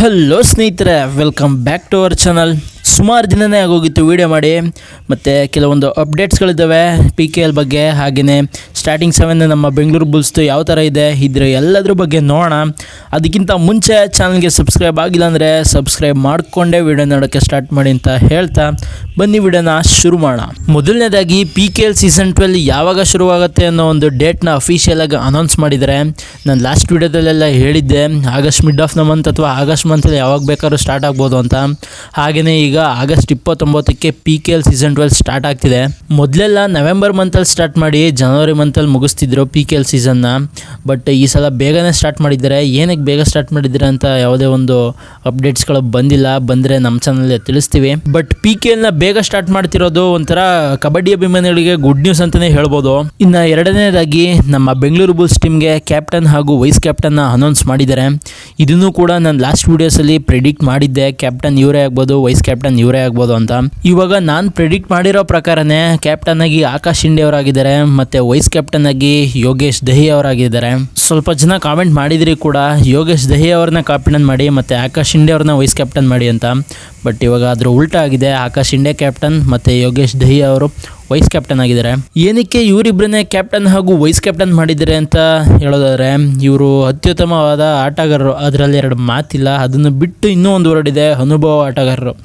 Hello ಸ್ನೇಹಿತರೆ, welcome back to our channel. ಸುಮಾರು ದಿನವೇ ಆಗೋಗಿತ್ತು ವೀಡಿಯೋ ಮಾಡಿ, ಮತ್ತು ಕೆಲವೊಂದು ಅಪ್ಡೇಟ್ಸ್ಗಳಿದ್ದಾವೆ PKL ಬಗ್ಗೆ. ಹಾಗೆಯೇ ಸ್ಟಾರ್ಟಿಂಗ್ 7 ನಮ್ಮ ಬೆಂಗಳೂರು ಬುಲ್ಸ್ದು ಯಾವ ಥರ ಇದೆ ಇದ್ರ ಎಲ್ಲದ್ರ ಬಗ್ಗೆ ನೋಡೋಣ. ಅದಕ್ಕಿಂತ ಮುಂಚೆ ಚಾನಲ್ಗೆ ಸಬ್ಸ್ಕ್ರೈಬ್ ಆಗಿಲ್ಲ ಅಂದರೆ ಸಬ್ಸ್ಕ್ರೈಬ್ ಮಾಡಿಕೊಂಡೇ ವೀಡಿಯೋ ನೋಡೋಕ್ಕೆ ಸ್ಟಾರ್ಟ್ ಮಾಡಿ ಅಂತ ಹೇಳ್ತಾ ಬನ್ನಿ ವಿಡಿಯೋನ ಶುರು ಮಾಡೋಣ. ಮೊದಲನೇದಾಗಿ PKL ಸೀಸನ್ 12 ಯಾವಾಗ ಶುರುವಾಗುತ್ತೆ ಅನ್ನೋ ಒಂದು ಡೇಟ್ನ ಅಫಿಷಿಯಲಾಗಿ ಅನೌನ್ಸ್ ಮಾಡಿದ್ದಾರೆ. ನಾನು ಲಾಸ್ಟ್ ವೀಡಿಯೋದಲ್ಲೆಲ್ಲ ಹೇಳಿದ್ದೆ August mid of the month ಅಥವಾ ಆಗಸ್ಟ್ ಮಂತಲ್ಲಿ ಯಾವಾಗ ಬೇಕಾದ್ರೂ ಸ್ಟಾರ್ಟ್ ಆಗ್ಬೋದು ಅಂತ. ಹಾಗೆಯೇ ಈಗ ಆಗಸ್ಟ್ 29ಕ್ಕೆ PKL ಸೀಸನ್ 12 ಸ್ಟಾರ್ಟ್ ಆಗ್ತಿದೆ. ಮೊದಲೆಲ್ಲ ನವೆಂಬರ್ ಮಂತಲ್ಲಿ ಸ್ಟಾರ್ಟ್ ಮಾಡಿ ಜನವರಿ ಮಂತಲ್ಲಿ ಮುಗಿಸ್ತಿದ್ರು PKL ಸೀಸನ್ನ. ಬಟ್ ಈ ಸಲ ಬೇಗನೆ ಸ್ಟಾರ್ಟ್ ಮಾಡಿದ್ದಾರೆ. ಏನಕ್ಕೆ ಬೇಗ ಸ್ಟಾರ್ಟ್ ಮಾಡಿದ್ದಾರೆ ಅಂತ ಯಾವುದೇ ಒಂದು ಅಪ್ಡೇಟ್ಸ್ಗಳು ಬಂದಿಲ್ಲ. ಬಂದರೆ ನಮ್ಮ ಚಾನಲಲ್ಲಿ ತಿಳಿಸ್ತೀವಿ. ಬಟ್ PKLನ ಬೇಗ ಸ್ಟಾರ್ಟ್ ಮಾಡ್ತಿರೋದು ಒಂಥರ ಕಬಡ್ಡಿ ಅಭಿಮಾನಿಗಳಿಗೆ ಗುಡ್ ನ್ಯೂಸ್ ಅಂತಲೇ ಹೇಳ್ಬೋದು. ಇನ್ನು ಎರಡನೇದಾಗಿ ನಮ್ಮ ಬೆಂಗಳೂರು ಬುಲ್ಸ್ ಟೀಮ್ಗೆ ಕ್ಯಾಪ್ಟನ್ ಹಾಗೂ ವೈಸ್ ಕ್ಯಾಪ್ಟನ್ನ ಅನೌನ್ಸ್ ಮಾಡಿದ್ದಾರೆ. ಇದನ್ನು ಕೂಡ ನಾನು ಲಾಸ್ಟ್ ವೀಡಿಯೋಸಲ್ಲಿ ಪ್ರೆಡಿಕ್ಟ್ ಮಾಡಿದ್ದೆ, ಕ್ಯಾಪ್ಟನ್ ಇವರೇ ಆಗ್ಬೋದು, ವೈಸ್ ಕ್ಯಾಪ್ಟನ್ ಇವರೇ ಆಗ್ಬೋದು ಅಂತ. ಇವಾಗ ನಾನು ಪ್ರೆಡಿಕ್ಟ್ ಮಾಡಿರೋ ಪ್ರಕಾರನೇ ಕ್ಯಾಪ್ಟನ್ ಆಗಿ ಆಕಾಶ್ ಶಿಂಡೆ ಅವರಾಗಿದ್ದಾರೆ, ಮತ್ತು ವೈಸ್ ಕ್ಯಾಪ್ಟನ್ ಆಗಿ ಯೋಗೇಶ್ ದಹಿ ಅವರಾಗಿದ್ದಾರೆ. ಸ್ವಲ್ಪ ಜನ ಕಾಮೆಂಟ್ ಮಾಡಿದ್ರಿ ಕೂಡ ಯೋಗೇಶ್ ದಹಿ ಅವ್ರನ್ನ ಕ್ಯಾಪ್ಟನ್ ಮಾಡಿ ಮತ್ತು ಆಕಾಶ್ ಶಿಂಡೆ ಅವ್ರನ್ನ ವೈಸ್ ಕ್ಯಾಪ್ಟನ್ ಮಾಡಿ ಅಂತ. ಬಟ್ ಇವಾಗ ಅದ್ರ ಉಲ್ಟಾ ಆಗಿದೆ. ಆಕಾಶ್ ಶಿಂಡೆ ಕ್ಯಾಪ್ಟನ್ ಮತ್ತು ಯೋಗೇಶ್ ದಹಿ ಅವರು ವೈಸ್ ಕ್ಯಾಪ್ಟನ್ ಆಗಿದ್ದಾರೆ. ಏನಕ್ಕೆ ಇವರಿಬ್ಬರನ್ನೇ ಕ್ಯಾಪ್ಟನ್ ಹಾಗೂ ವೈಸ್ ಕ್ಯಾಪ್ಟನ್ ಮಾಡಿದ್ದಾರೆ ಅಂತ ಹೇಳೋದಾದರೆ, ಇವರು ಅತ್ಯುತ್ತಮವಾದ ಆಟಗಾರರು, ಅದರಲ್ಲಿ ಎರಡು ಮಾತಿಲ್ಲ. ಅದನ್ನು ಬಿಟ್ಟು ಇನ್ನೂ ಒಂದು ವರ್ಡ್ ಇದೆ, ಅನುಭವ ಆಟಗಾರರು.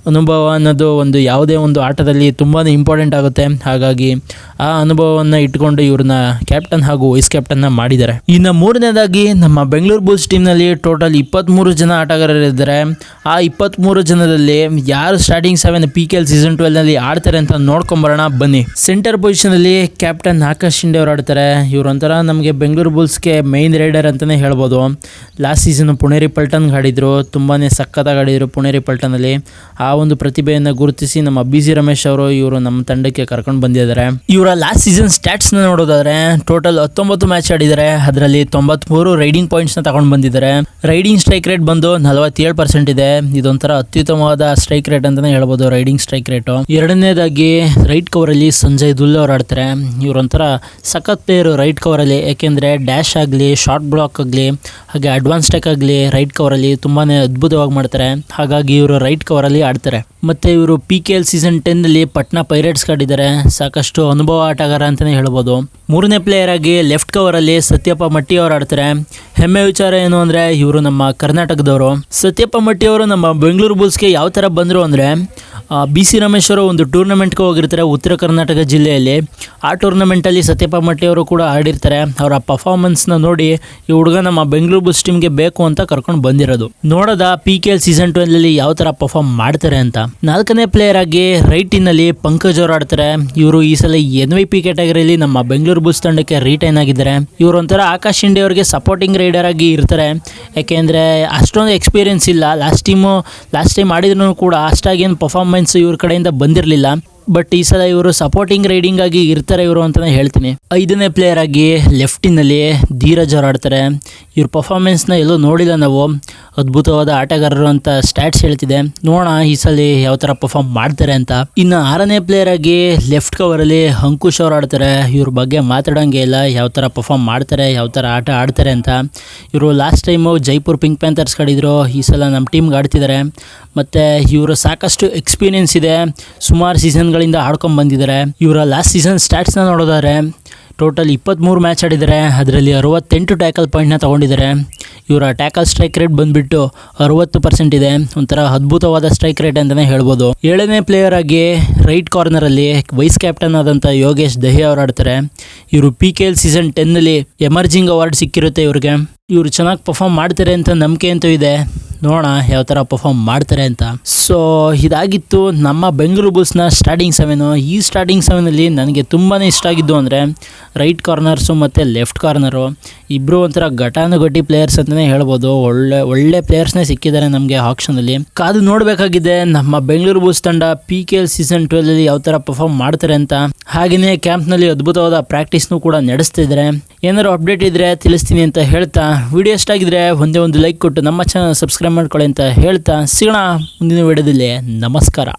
ಅನುಭವ ಅನ್ನೋದು ಒಂದು ಯಾವುದೇ ಒಂದು ಆಟದಲ್ಲಿ ತುಂಬಾ ಇಂಪಾರ್ಟೆಂಟ್ ಆಗುತ್ತೆ. ಹಾಗಾಗಿ ಆ ಅನುಭವವನ್ನು ಇಟ್ಕೊಂಡು ಇವ್ರನ್ನ ಕ್ಯಾಪ್ಟನ್ ಹಾಗೂ ವೈಸ್ ಕ್ಯಾಪ್ಟನ್ನ ಮಾಡಿದ್ದಾರೆ. ಇನ್ನು ಮೂರನೇದಾಗಿ ನಮ್ಮ ಬೆಂಗಳೂರು ಬುಲ್ಸ್ ಟೀಮ್ನಲ್ಲಿ ಟೋಟಲ್ 23 ಜನ ಆಟಗಾರರಿದ್ದಾರೆ. ಆ 23 ಜನದಲ್ಲಿ ಯಾರು ಸ್ಟಾರ್ಟಿಂಗ್ 7 PKL ಸೀಸನ್ 12ನಲ್ಲಿ ಆಡ್ತಾರೆ ಅಂತ ನೋಡ್ಕೊಂಬರೋಣ ಬನ್ನಿ. ಸೆಂಟರ್ ಪೊಸಿಷನಲ್ಲಿ ಕ್ಯಾಪ್ಟನ್ ಆಕಾಶ್ ಶಿಂಡೆ ಅವರು ಆಡ್ತಾರೆ. ಇವರೊಂಥರ ನಮಗೆ ಬೆಂಗಳೂರು ಬುಲ್ಸ್ಗೆ ಮೈನ್ ರೈಡರ್ ಅಂತಲೇ ಹೇಳ್ಬೋದು. ಲಾಸ್ಟ್ ಸೀಸನ್ ಪುಣೇರಿ ಪಲ್ಟನ್ಗೆ ಆಡಿದ್ರು, ತುಂಬಾ ಸಖತ್ತಾಗಿ ಆಡಿದ್ರು ಪುಣೇರಿ ಪಲ್ಟನಲ್ಲಿ. ಆ ಒಂದು ಪ್ರತಿಭೆಯನ್ನು ಗುರುತಿಸಿ ನಮ್ಮ BC ರಮೇಶ್ ಅವರು ಇವರು ನಮ್ಮ ತಂಡಕ್ಕೆ ಕರ್ಕೊಂಡು ಬಂದಿದ್ದಾರೆ. ಇವರ ಲಾಸ್ಟ್ ಸೀಸನ್ ಸ್ಟ್ಯಾಟ್ಸ್ನ ನೋಡೋದಾದ್ರೆ ಟೋಟಲ್ 19 ಮ್ಯಾಚ್ ಆಡಿದ್ದಾರೆ. ಅದರಲ್ಲಿ 93 ರೈಡಿಂಗ್ ಪಾಯಿಂಟ್ಸ್ನ ತಗೊಂಡು ಬಂದಿದ್ದಾರೆ. ರೈಡಿಂಗ್ ಸ್ಟ್ರೈಕ್ ರೇಟ್ ಬಂದು 47% ಇದೆ. ಇದೊಂಥರ ಅತ್ಯುತ್ತಮವಾದ ಸ್ಟ್ರೈಕ್ ರೇಟ್ ಅಂತಲೇ ಹೇಳ್ಬೋದು, ರೈಡಿಂಗ್ ಸ್ಟ್ರೈಕ್ ರೇಟು. ಎರಡನೇದಾಗಿ ರೈಟ್ ಕವರಲ್ಲಿ ಸಂಜಯ್ ದುಲ್ ಅವರು ಆಡ್ತಾರೆ. ಇವರೊಂಥರ ಸಖತ್ ಪ್ಲೇಯರು ರೈಟ್ ಕವರಲ್ಲಿ. ಯಾಕೆಂದರೆ ಡ್ಯಾಶ್ ಆಗಲಿ, ಶಾರ್ಟ್ ಬ್ಲಾಕ್ ಆಗಲಿ, ಹಾಗೆ ಅಡ್ವಾನ್ಸ್ ಟೆಕ್ ಆಗಲಿ ರೈಟ್ ಕವರಲ್ಲಿ ತುಂಬಾ ಅದ್ಭುತವಾಗಿ ಮಾಡ್ತಾರೆ. ಹಾಗಾಗಿ ಇವರು ರೈಟ್ ಕವರಲ್ಲಿ ಆಡ್ತಾರೆ. ಮತ್ತು ಇವರು PKL ಸೀಸನ್ 10ನಲ್ಲಿ ಪಟ್ನಾ ಪೈರೇಟ್ಸ್ ಆಡಿದ್ದಾರೆ. ಸಾಕಷ್ಟು ಅನುಭವ ಆಟಗಾರ ಅಂತಲೇ ಹೇಳ್ಬೋದು. ಮೂರನೇ ಪ್ಲೇಯರ್ ಆಗಿ ಲೆಫ್ಟ್ ಕವರಲ್ಲಿ ಸತ್ಯಪ್ಪ ಮಟ್ಟಿ ಅವರು ಆಡ್ತಾರೆ. ಹೆಮ್ಮೆ ವಿಚಾರ ಏನು ಅಂದರೆ ಇವರು ನಮ್ಮ ಕರ್ನಾಟಕದವರು. ಸತ್ಯಪ್ಪ ಮಟ್ಟಿ ಅವರು ನಮ್ಮ ಬೆಂಗಳೂರು ಬುಲ್ಸ್ಗೆ ಯಾವ ಥರ ಬಂದರು ಅಂದರೆ, BC ರಮೇಶ್ ಅವರು ಒಂದು ಟೂರ್ನಮೆಂಟ್ಗೆ ಹೋಗಿರ್ತಾರೆ ಉತ್ತರ ಕರ್ನಾಟಕ ಜಿಲ್ಲೆಯಲ್ಲಿ. ಆ ಟೂರ್ನಮೆಂಟಲ್ಲಿ ಸತ್ಯಪ್ಪ ಮಟ್ಟಿ ಅವರು ಕೂಡ ಆಡಿರ್ತಾರೆ. ಅವರ ಪರ್ಫಾರ್ಮೆನ್ಸ್ನ ನೋಡಿ ಈ ಹುಡುಗ ನಮ್ಮ ಬೆಂಗಳೂರು ಬುಲ್ಸ್ ಟೀಮ್ಗೆ ಬೇಕು ಅಂತ ಕರ್ಕೊಂಡು ಬಂದಿರೋದು. ನೋಡೋದ PKL ಸೀಸನ್ 12ನಲ್ಲಿ ಯಾವ ಥರ ಪರ್ಫಾರ್ಮ್ ಮಾಡ್ತಾರೆ ಅಂತ. ನಾಲ್ಕನೇ ಪ್ಲೇಯರ್ ಆಗಿ ರೈಟ್ ಇನ್ನಲ್ಲಿ ಪಂಕಜ್ ಅವರು ಆಡ್ತಾರೆ. ಇವರು ಈ ಸಲ MVP ಕ್ಯಾಟಗರಿಯಲ್ಲಿ ನಮ್ಮ ಬೆಂಗಳೂರು ಬುಲ್ಸ್ ತಂಡಕ್ಕೆ ರಿಟೈನ್ ಆಗಿದ್ದಾರೆ. ಇವರು ಒಂಥರ ಆಕಾಶ್ ಶಿಂಡೆ ಅವರಿಗೆ ಸಪೋರ್ಟಿಂಗ್ ರೈಡರ್ ಆಗಿ ಇರ್ತಾರೆ. ಯಾಕೆಂದರೆ ಅಷ್ಟೊಂದು ಎಕ್ಸ್ಪೀರಿಯನ್ಸ್ ಇಲ್ಲ. ಲಾಸ್ಟ್ ಟೈಮ್ ಆಡಿದ್ರು ಕೂಡ ಅಷ್ಟಾಗಿ ಏನು ಪರ್ಫಾರ್ಮೆನ್ಸ್ ಇವ್ರ ಕಡೆಯಿಂದ ಬಂದಿರಲಿಲ್ಲ. ಬಟ್ ಈ ಸಲ ಇವರು ಸಪೋರ್ಟಿಂಗ್ ರೈಡಿಂಗ್ ಆಗಿ ಇರ್ತಾರೆ ಇವರು ಅಂತಲೇ ಹೇಳ್ತೀನಿ. ಐದನೇ ಪ್ಲೇಯರ್ ಆಗಿ ಲೆಫ್ಟಿನಲ್ಲಿ ಧೀರಜ್ ಅವರು ಆಡ್ತಾರೆ. ಇವ್ರ ಪರ್ಫಾರ್ಮೆನ್ಸ್ನ ಎಲ್ಲೂ ನೋಡಿಲ್ಲ ನಾವು. ಅದ್ಭುತವಾದ ಆಟಗಾರರು ಅಂತ ಸ್ಟ್ಯಾಟ್ಸ್ ಹೇಳ್ತಿದೆ. ನೋಡೋಣ ಈ ಸಲ ಯಾವ ಥರ ಪರ್ಫಾರ್ಮ್ ಮಾಡ್ತಾರೆ ಅಂತ. ಇನ್ನು ಆರನೇ ಪ್ಲೇಯರ್ ಆಗಿ ಲೆಫ್ಟ್ ಕವರಲ್ಲಿ ಅಂಕುಶ್ ಅವರು ಆಡ್ತಾರೆ. ಇವ್ರ ಬಗ್ಗೆ ಮಾತಾಡೋಂಗೆ ಇಲ್ಲ, ಯಾವ ಥರ ಪರ್ಫಾರ್ಮ್ ಮಾಡ್ತಾರೆ, ಯಾವ ಥರ ಆಟ ಆಡ್ತಾರೆ ಅಂತ. ಇವರು last time Jaipur pink panthers ಆಡಿದ್ರು. ಈ ಸಲ ನಮ್ಮ ಟೀಮ್ಗೆ ಆಡ್ತಿದ್ದಾರೆ. ಮತ್ತು ಇವರು ಸಾಕಷ್ಟು ಎಕ್ಸ್ಪೀರಿಯೆನ್ಸ್ ಇದೆ, ಸುಮಾರು ಸೀಸನ್ಗಳಿಂದ ಆಡ್ಕೊಂಡು ಬಂದಿದ್ದಾರೆ. ಇವರ ಲಾಸ್ಟ್ ಸೀಸನ್ ಸ್ಟ್ಯಾಟ್ಸ್ನ ನೋಡೋದಾದ್ರೆ ಟೋಟಲ್ 23 ಮ್ಯಾಚ್ ಆಡಿದ್ದಾರೆ. ಅದರಲ್ಲಿ 68 ಟ್ಯಾಕಲ್ ಪಾಯಿಂಟ್ನ ತೊಗೊಂಡಿದ್ದಾರೆ. ಇವರ ಟ್ಯಾಕಲ್ ಸ್ಟ್ರೈಕ್ ರೇಟ್ ಬಂದುಬಿಟ್ಟು 60% ಇದೆ. ಒಂಥರ ಅದ್ಭುತವಾದ ಸ್ಟ್ರೈಕ್ ರೇಟ್ ಅಂತಲೇ ಹೇಳ್ಬೋದು. ಏಳನೇ ಪ್ಲೇಯರ್ ಆಗಿ ರೈಟ್ ಕಾರ್ನರಲ್ಲಿ ವೈಸ್ ಕ್ಯಾಪ್ಟನ್ ಆದಂಥ ಯೋಗೇಶ್ ದಹಿ ಅವರು ಆಡ್ತಾರೆ. ಇವರು PKL ಸೀಸನ್ 10ನಲ್ಲಿ ಎಮರ್ಜಿಂಗ್ ಅವಾರ್ಡ್ ಸಿಕ್ಕಿರುತ್ತೆ ಇವ್ರಿಗೆ. ಇವರು ಚೆನ್ನಾಗಿ ಪರ್ಫಾರ್ಮ್ ಮಾಡ್ತಾರೆ ಅಂತ ನಂಬಿಕೆ ಅಂತೂ ಇದೆ. ನೋಡೋಣ ಯಾವ ಥರ ಪರ್ಫಾರ್ಮ್ ಮಾಡ್ತಾರೆ ಅಂತ. ಸೊ ಇದಾಗಿತ್ತು ನಮ್ಮ ಬೆಂಗಳೂರು ಬುಲ್ಸ್ನ ಸ್ಟಾರ್ಟಿಂಗ್ 7. ಈ ಸ್ಟಾರ್ಟಿಂಗ್ 7ನಲ್ಲಿ ನನಗೆ ತುಂಬಾ ಇಷ್ಟ ಆಗಿದ್ದು ಅಂದರೆ ರೈಟ್ ಕಾರ್ನರ್ಸು ಮತ್ತು ಲೆಫ್ಟ್ ಕಾರ್ನರು ಇಬ್ಬರು ಒಂಥರ ಘಟಾನುಘಟಿ ಪ್ಲೇಯರ್ಸ್ ಅಂತಲೇ ಹೇಳ್ಬೋದು. ಒಳ್ಳೆ ಪ್ಲೇಯರ್ಸ್ನೇ ಸಿಕ್ಕಿದ್ದಾರೆ ನಮಗೆ ಆಕ್ಷನಲ್ಲಿ. ಕಾದು ನೋಡಬೇಕಾಗಿದೆ ನಮ್ಮ ಬೆಂಗಳೂರು ಬುಲ್ಸ್ ತಂಡ PKL ಸೀಸನ್ 12ನಲ್ಲಿ ಯಾವ ಥರ ಪರ್ಫಾರ್ಮ್ ಮಾಡ್ತಾರೆ ಅಂತ. ಹಾಗೆಯೇ ಕ್ಯಾಂಪ್ನಲ್ಲಿ ಅದ್ಭುತವಾದ ಪ್ರಾಕ್ಟೀಸ್ನೂ ಕೂಡ ನಡೆಸ್ತಿದ್ದಾರೆ. ಏನಾದ್ರು ಅಪ್ಡೇಟ್ ಇದ್ದರೆ ತಿಳಿಸ್ತೀನಿ ಅಂತ ಹೇಳ್ತಾ, ವಿಡಿಯೋ ಇಷ್ಟ ಆಗಿದ್ರೆ ಒಂದೇ ಒಂದು ಲೈಕ್ ಕೊಟ್ಟು ನಮ್ಮ ಚಾನಲ್ ಸಬ್ಸ್ಕ್ರೈಬ್ ಮಾಡ್ಕೊಳ್ಳಿ ಅಂತ ಹೇಳ್ತಾ ಸಿಗೋಣ ಮುಂದಿನ ವಿಡಿಯೋದಲ್ಲಿ. ನಮಸ್ಕಾರ.